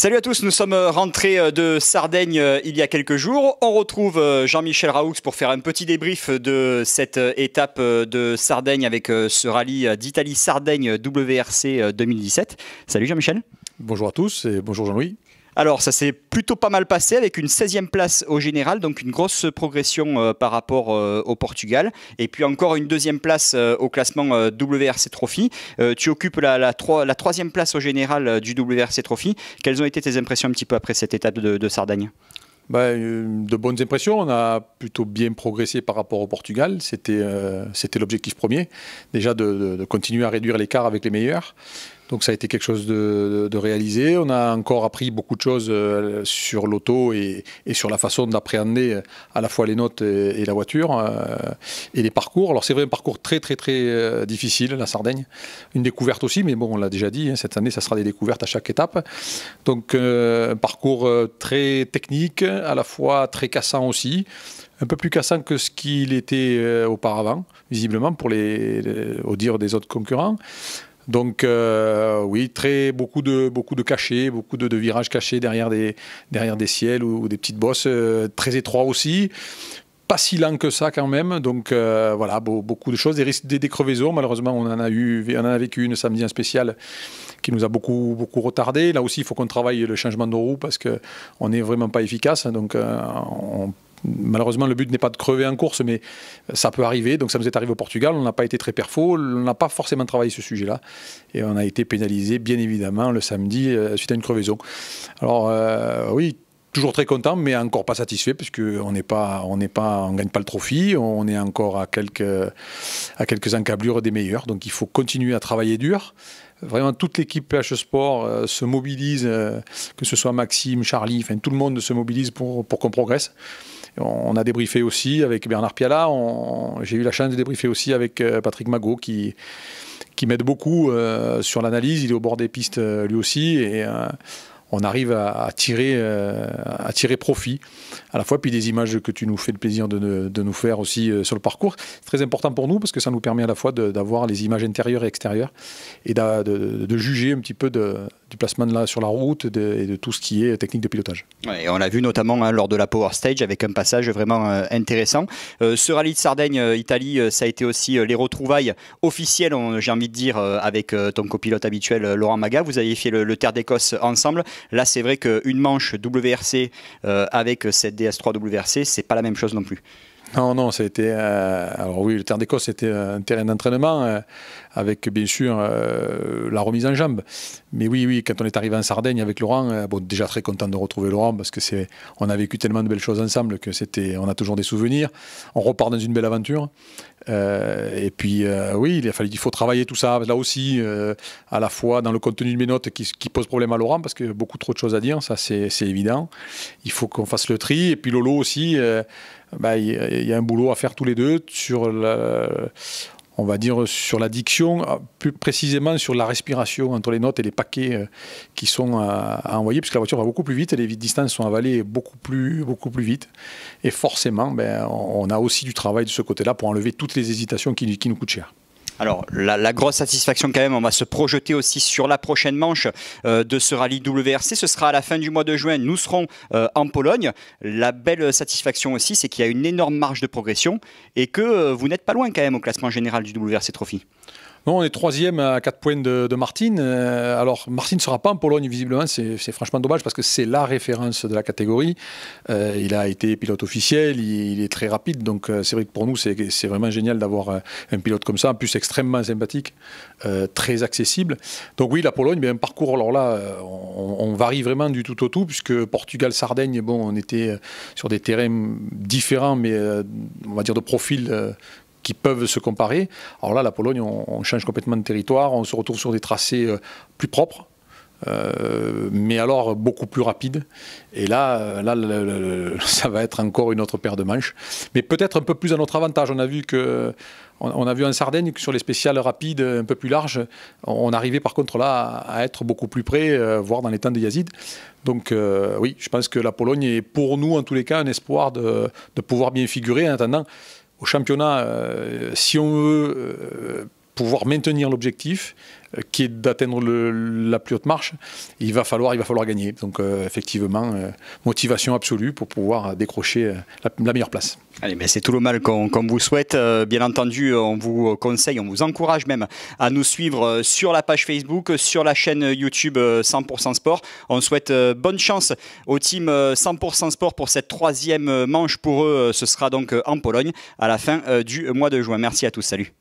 Salut à tous, nous sommes rentrés de Sardaigne il y a quelques jours. On retrouve Jean-Michel Raoux pour faire un petit débrief de cette étape de Sardaigne avec ce rallye d'Italie-Sardaigne WRC 2017. Salut Jean-Michel. Bonjour à tous et bonjour Jean-Louis. Alors, ça s'est plutôt pas mal passé avec une 16e place au général, donc une grosse progression par rapport au Portugal. Et puis encore une 2e place au classement WRC Trophy. Tu occupes la 3e place au général du WRC Trophy. Quelles ont été tes impressions un petit peu après cette étape de Sardaigne ? De bonnes impressions, on a plutôt bien progressé par rapport au Portugal, c'était l'objectif premier, déjà de continuer à réduire l'écart avec les meilleurs. Donc ça a été quelque chose de réalisé. On a encore appris beaucoup de choses sur l'auto et sur la façon d'appréhender à la fois les notes et la voiture et les parcours. Alors c'est vrai, un parcours très difficile, la Sardaigne. Une découverte aussi, mais bon, on l'a déjà dit, cette année, ça sera des découvertes à chaque étape. Donc un parcours très technique, à la fois très cassant aussi. Un peu plus cassant que ce qu'il était auparavant, visiblement, au dire des autres concurrents. Donc oui, beaucoup de cachets, beaucoup de virages cachés derrière des ciels ou des petites bosses, très étroits aussi. Pas si lent que ça quand même, donc voilà, beaucoup de choses, des crevaisons, malheureusement on en a vécu une samedi en spécial qui nous a beaucoup retardé. Là aussi il faut qu'on travaille le changement de roue parce qu'on n'est vraiment pas efficace, donc malheureusement, le but n'est pas de crever en course, mais ça peut arriver. Donc ça nous est arrivé au Portugal, on n'a pas été très perfo, on n'a pas forcément travaillé ce sujet-là. Et on a été pénalisé, bien évidemment, le samedi, suite à une crevaison. Alors oui, toujours très content, mais encore pas satisfait, puisqu'on on gagne pas le trophy, on est encore à quelques encablures des meilleurs. Donc il faut continuer à travailler dur. Vraiment, toute l'équipe PH Sport se mobilise, que ce soit Maxime, Charlie, enfin tout le monde se mobilise pour qu'on progresse. On a débriefé aussi avec Bernard Piala, j'ai eu la chance de débriefer aussi avec Patrick Magot qui m'aide beaucoup sur l'analyse, il est au bord des pistes lui aussi et on arrive à tirer profit à la fois, puis des images que tu nous fais le plaisir de nous faire aussi sur le parcours. C'est très important pour nous parce que ça nous permet à la fois d'avoir les images intérieures et extérieures et de juger un petit peu du placement sur la route et de tout ce qui est technique de pilotage. Ouais, et on l'a vu notamment lors de la Power Stage avec un passage vraiment intéressant. Ce rallye de Sardaigne, Italie, ça a été aussi les retrouvailles officielles, j'ai envie de dire, avec ton copilote habituel Laurent Maga. Vous avez fait le Terre d'Écosse ensemble. Là, c'est vrai qu'une manche WRC avec cette DS3 WRC, c'est pas la même chose non plus. Non, ça a été... alors oui, le Terre d'Écosse, c'était un terrain d'entraînement avec, bien sûr, la remise en jambe. Mais oui, quand on est arrivé en Sardaigne avec Laurent, déjà très content de retrouver Laurent parce que on a vécu tellement de belles choses ensemble on a toujours des souvenirs. On repart dans une belle aventure. Et puis, oui, il faut travailler tout ça. Là aussi, à la fois dans le contenu de mes notes qui pose problème à Laurent parce qu'il y a beaucoup trop de choses à dire, ça c'est évident. Il faut qu'on fasse le tri. Et puis Lolo aussi... il y a un boulot à faire tous les deux sur on va dire sur la diction, plus précisément sur la respiration entre les notes et les paquets qui sont à envoyer, puisque la voiture va beaucoup plus vite et les distances sont avalées beaucoup plus vite. Et forcément, on a aussi du travail de ce côté-là pour enlever toutes les hésitations qui nous coûtent cher. Alors, la grosse satisfaction quand même, on va se projeter aussi sur la prochaine manche de ce rallye WRC. Ce sera à la fin du mois de juin. Nous serons en Pologne. La belle satisfaction aussi, c'est qu'il y a une énorme marge de progression et que vous n'êtes pas loin quand même au classement général du WRC Trophy. Non, on est 3e à 4 points de Martin. Alors, Martin ne sera pas en Pologne, visiblement. C'est franchement dommage parce que c'est la référence de la catégorie. Il a été pilote officiel, il est très rapide. Donc, c'est vrai que pour nous, c'est vraiment génial d'avoir un pilote comme ça, en plus extrêmement sympathique, très accessible. Donc oui, la Pologne, un parcours, alors là, on varie vraiment du tout au tout, puisque Portugal-Sardaigne, on était sur des terrains différents, mais on va dire de profil qui peuvent se comparer. Alors là, la Pologne, on change complètement de territoire, on se retrouve sur des tracés plus propres, mais alors beaucoup plus rapides. Et là, ça va être encore une autre paire de manches, mais peut-être un peu plus à notre avantage. On a vu en Sardaigne que sur les spéciales rapides, un peu plus larges, on arrivait par contre là à être beaucoup plus près, voire dans les temps de Yazid. Donc oui, je pense que la Pologne est pour nous en tous les cas un espoir de pouvoir bien figurer en attendant. Au championnat, si on veut pouvoir maintenir l'objectif qui est d'atteindre la plus haute marche, il va falloir gagner. Donc effectivement, motivation absolue pour pouvoir décrocher la meilleure place. Allez, c'est tout le mal qu'on vous souhaite. Bien entendu, on vous conseille, on vous encourage même à nous suivre sur la page Facebook, sur la chaîne YouTube 100% Sport. On souhaite bonne chance au team 100% Sport pour cette 3e manche pour eux. Ce sera donc en Pologne à la fin du mois de juin. Merci à tous, salut.